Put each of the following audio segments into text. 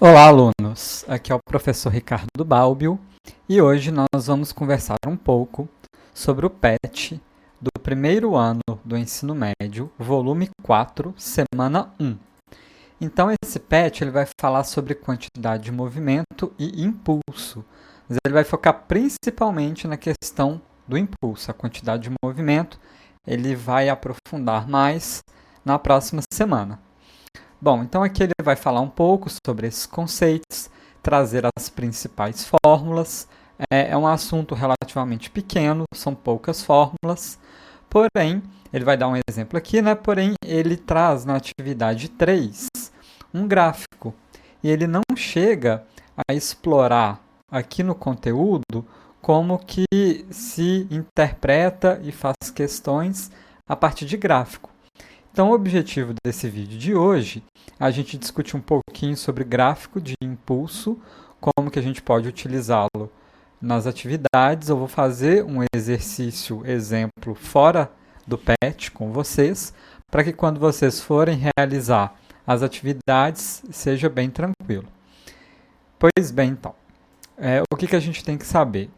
Olá, alunos! Aqui é o professor Ricardo Balbio e hoje nós vamos conversar um pouco sobre o PET do primeiro ano do ensino médio, volume 4, semana 1. Então, esse PET ele vai falar sobre quantidade de movimento e impulso, mas ele vai focar principalmente na questão do impulso, a quantidade de movimento. Ele vai aprofundar mais na próxima semana. Bom, então aqui ele vai falar um pouco sobre esses conceitos, trazer as principais fórmulas. É um assunto relativamente pequeno, são poucas fórmulas, porém, ele vai dar um exemplo aqui, né? Porém, ele traz na atividade 3 um gráfico e ele não chega a explorar aqui no conteúdo como que se interpreta e faz questões a partir de gráfico. Então, o objetivo desse vídeo de hoje é a gente discutir um pouquinho sobre gráfico de impulso, como que a gente pode utilizá-lo nas atividades. Eu vou fazer um exercício, exemplo, fora do PET com vocês, para que quando vocês forem realizar as atividades, seja bem tranquilo. Pois bem, então, o que a gente tem que saber?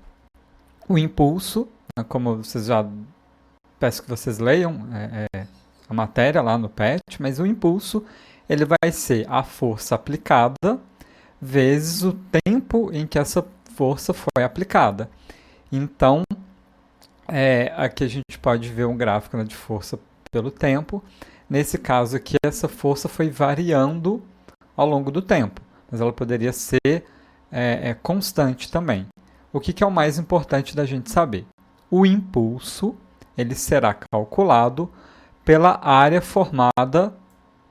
O impulso, como vocês já peço que vocês leiam, a matéria lá no PET, mas o impulso ele vai ser a força aplicada vezes o tempo em que essa força foi aplicada. Então, aqui a gente pode ver um gráfico, né, de força pelo tempo. Nesse caso aqui, essa força foi variando ao longo do tempo, mas ela poderia ser constante também. O que é o mais importante da gente saber? O impulso ele será calculado pela área formada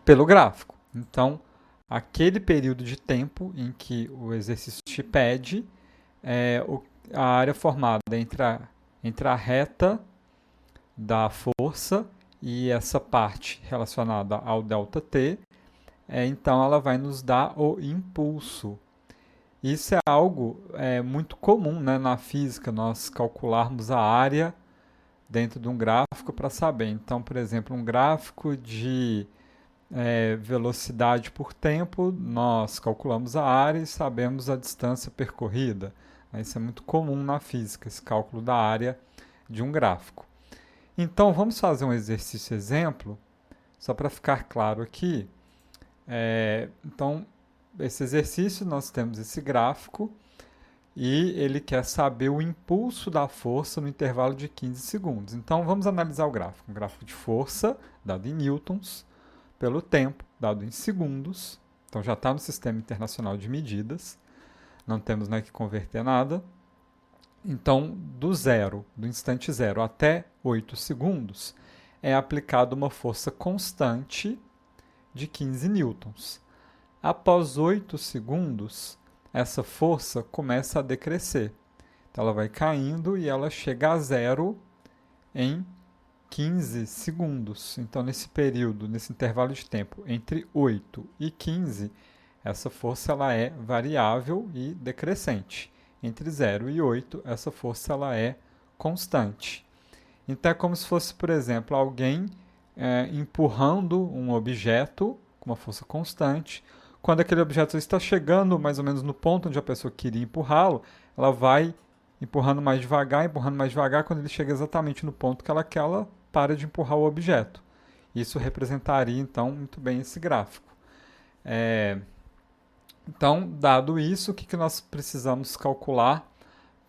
pelo gráfico. Então, aquele período de tempo em que o exercício te pede a área formada entre a reta da força e essa parte relacionada ao ΔT, então ela vai nos dar o impulso. Isso é algo muito comum, né, na física, nós calcularmos a área dentro de um gráfico para saber. Então, por exemplo, um gráfico de velocidade por tempo, nós calculamos a área e sabemos a distância percorrida. Isso é muito comum na física, esse cálculo da área de um gráfico. Então, vamos fazer um exercício exemplo, só para ficar claro aqui. Então, esse exercício, nós temos esse gráfico, e ele quer saber o impulso da força no intervalo de 15 segundos. Então, vamos analisar o gráfico. Um gráfico de força, dado em newtons, pelo tempo, dado em segundos. Então, já está no Sistema Internacional de Medidas. Não temos, né, que converter nada. Então, do instante zero até 8 segundos, é aplicada uma força constante de 15 newtons. Após 8 segundos, essa força começa a decrescer. Então, ela vai caindo e ela chega a zero em 15 segundos. Então, nesse período, nesse intervalo de tempo entre 8 e 15, essa força ela é variável e decrescente. Entre 0 e 8, essa força ela é constante. Então, é como se fosse, por exemplo, alguém empurrando um objeto com uma força constante. Quando aquele objeto está chegando mais ou menos no ponto onde a pessoa queria empurrá-lo, ela vai empurrando mais devagar. Quando ele chega exatamente no ponto que ela quer, ela para de empurrar o objeto. Isso representaria, então, muito bem esse gráfico. Então, dado isso, o que nós precisamos calcular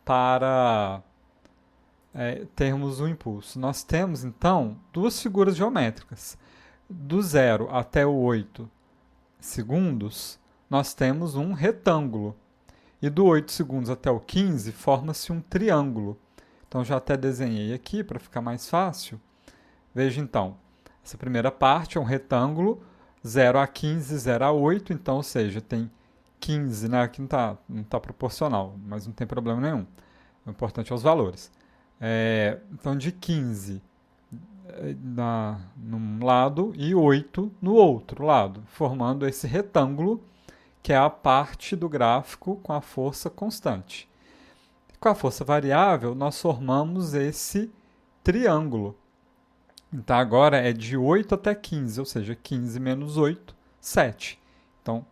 para termos o impulso? Nós temos, então, duas figuras geométricas. Do 0 até o 8 segundos, nós temos um retângulo. E do 8 segundos até o 15, forma-se um triângulo. Então, já até desenhei aqui para ficar mais fácil. Veja, então, essa primeira parte é um retângulo, 0 a 15, 0 a 8, então, ou seja, tem 15, né? Aqui não tá proporcional, mas não tem problema nenhum. O importante é os valores. Então, de 15 num lado e 8 no outro lado, formando esse retângulo, que é a parte do gráfico com a força constante. Com a força variável, nós formamos esse triângulo. Então, agora é de 8 até 15, ou seja, 15 menos 8, 7. Então,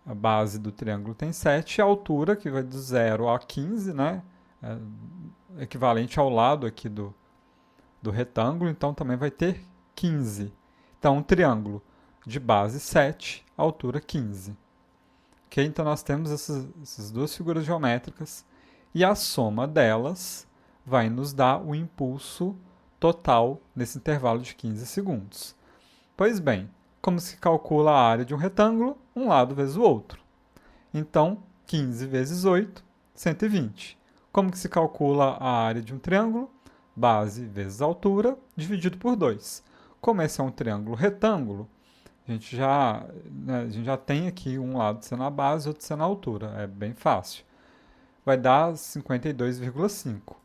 a base do triângulo tem 7, e a altura, que vai do 0 a 15, né? Equivalente ao lado aqui do retângulo, então também vai ter 15. Então, um triângulo de base 7, altura 15. Ok? Então, nós temos essas duas figuras geométricas e a soma delas vai nos dar o impulso total nesse intervalo de 15 segundos. Pois bem, como se calcula a área de um retângulo? Um lado vezes o outro. Então, 15 vezes 8, 120. Como que se calcula a área de um triângulo? Base vezes altura, dividido por 2. Como esse é um triângulo retângulo, a gente já tem aqui um lado sendo a base e outro sendo a altura. É bem fácil. Vai dar 52,5.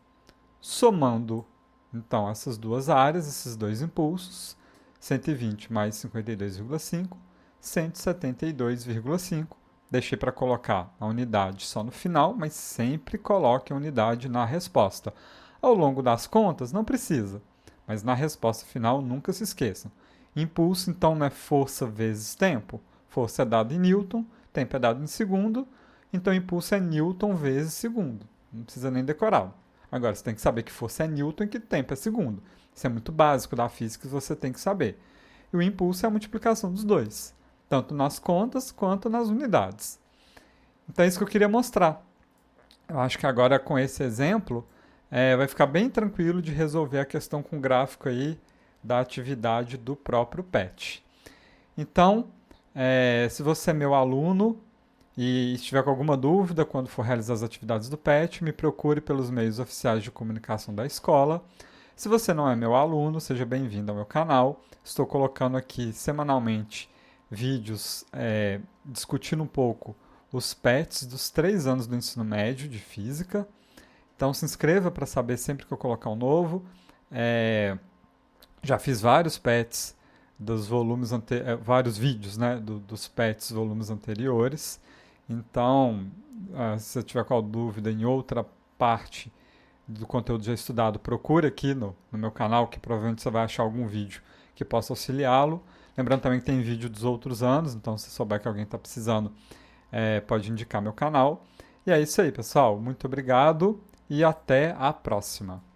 Somando, então, essas duas áreas, esses dois impulsos, 120 mais 52,5, 172,5. Deixei para colocar a unidade só no final, mas sempre coloque a unidade na resposta. Ao longo das contas, não precisa, mas na resposta final nunca se esqueçam. Impulso, então, não é força vezes tempo. Força é dada em Newton, tempo é dado em segundo, então impulso é Newton vezes segundo. Não precisa nem decorar. Agora, você tem que saber que força é Newton e que tempo é segundo. Isso é muito básico da física, você tem que saber. E o impulso é a multiplicação dos dois, tanto nas contas quanto nas unidades. Então é isso que eu queria mostrar. Eu acho que agora com esse exemplo vai ficar bem tranquilo de resolver a questão com o gráfico aí da atividade do próprio PET. Então, se você é meu aluno e estiver com alguma dúvida quando for realizar as atividades do PET, me procure pelos meios oficiais de comunicação da escola. Se você não é meu aluno, seja bem-vindo ao meu canal. Estou colocando aqui semanalmente vídeos discutindo um pouco os PETs dos 3 anos do ensino médio de física. Então se inscreva para saber sempre que eu colocar um novo. Já fiz vários PETs dos volumes vários vídeos, né, dos PETs volumes anteriores. Então, se você tiver qual dúvida em outra parte do conteúdo já estudado, procure aqui no meu canal, que provavelmente você vai achar algum vídeo que possa auxiliá-lo. Lembrando também que tem vídeo dos outros anos, então se souber que alguém está precisando, pode indicar meu canal. E é isso aí, pessoal. Muito obrigado e até a próxima.